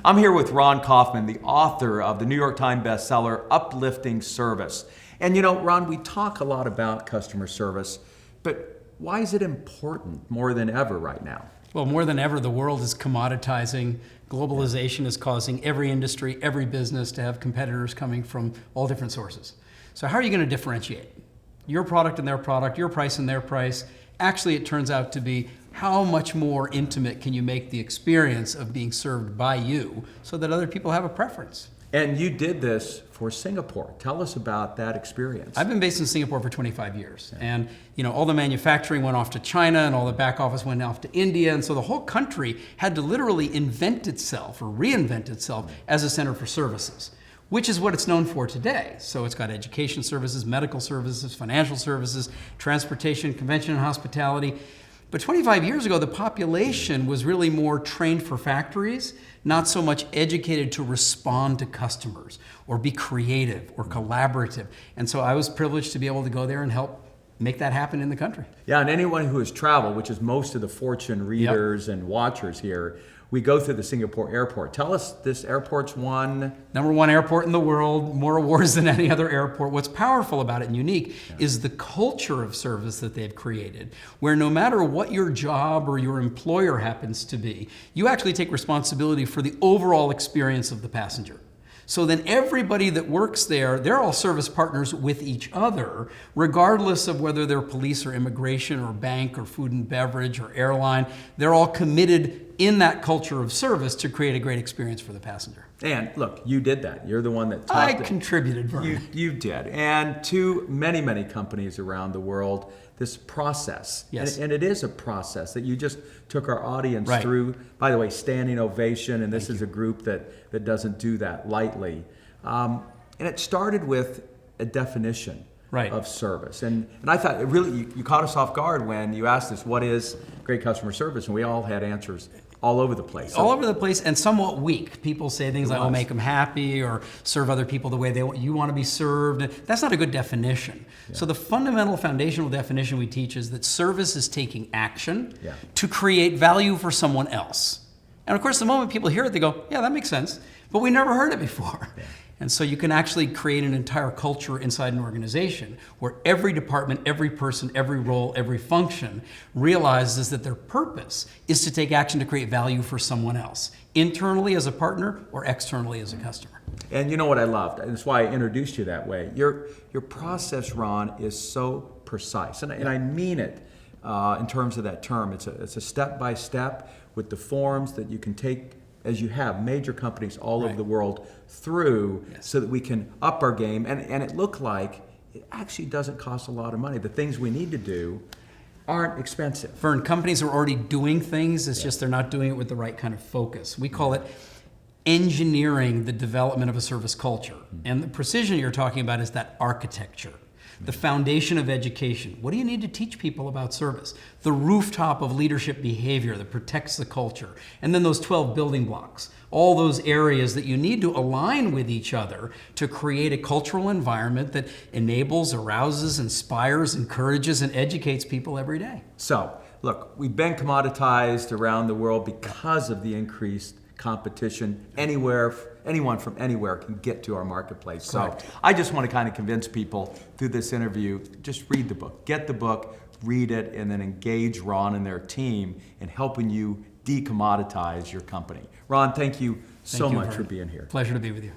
I'm here with Ron Kaufman, the author of the New York Times bestseller, Uplifting Service. And you know, Ron, we talk a lot about customer service, but why is it important more than ever right now? Well, more than ever, the world is commoditizing. Globalization is causing every industry, every business to have competitors coming from all different sources. So how are you going to differentiate your product and their product, your price and their price? Actually, it turns out to be how much more intimate can you make the experience of being served by you so that other people have a preference? And you did this for Singapore. Tell us about that experience. I've been based in Singapore for 25 years. And all the manufacturing went off to China and all the back office went off to India. And so the whole country had to literally invent itself or reinvent itself as a center for services, which is what it's known for today. So it's got education services, medical services, financial services, transportation, convention and hospitality. But 25 years ago, the population was really more trained for factories, not so much educated to respond to customers or be creative or collaborative. And so I was privileged to be able to go there and help make that happen in the country. Yeah, and anyone who has traveled, which is most of the Fortune readers and watchers here, we go through the Singapore airport. Tell us, this airport's won? Number one airport in the world, more awards than any other airport. What's powerful about it and unique is the culture of service that they've created, where no matter what your job or your employer happens to be, you actually take responsibility for the overall experience of the passenger. So then everybody that works there, they're all service partners with each other, regardless of whether they're police or immigration or bank or food and beverage or airline. They're all committed in that culture of service to create a great experience for the passenger. And look, you did that. You're the one that taught I contributed, Verne. You did. And to many, many companies around the world, this process, yes. and it is a process that you just took our audience through. By the way, standing ovation, and this is a group that doesn't do that lightly. And it started with a definition of service. And I thought, it really, you caught us off guard when you asked us, what is great customer service? And we all had answers all over the place. All over the place and somewhat weak. People say things like, oh, make them happy or serve other people the way you want to be served. That's not a good definition. Yeah. So the fundamental foundational definition we teach is that service is taking action to create value for someone else. And of course, the moment people hear it, they go, yeah, that makes sense. But we never heard it before. Yeah. And so you can actually create an entire culture inside an organization where every department, every person, every role, every function realizes that their purpose is to take action to create value for someone else, internally as a partner or externally as a customer. And you know what I loved? And that's why I introduced you that way. Your process, Ron, is so precise. And I mean it in terms of that term. It's a step-by-step with the forms that you can take, as you have major companies all over the world through, so that we can up our game. And it looked like it actually doesn't cost a lot of money. The things we need to do aren't expensive. Verne, companies are already doing things, it's just they're not doing it with the right kind of focus. We call it engineering the development of a service culture. And the precision you're talking about is that architecture. The foundation of education. What do you need to teach people about service? The rooftop of leadership behavior that protects the culture. And then those 12 building blocks. All those areas that you need to align with each other to create a cultural environment that enables, arouses, inspires, encourages, and educates people every day. So, look, we've been commoditized around the world because of the increased competition. Anyone from anywhere can get to our marketplace. Correct. So I just want to kind of convince people through this interview, just read the book. Get the book, read it, and then engage Ron and their team in helping you decommoditize your company. Ron, thank you so much for being here. Pleasure to be with you.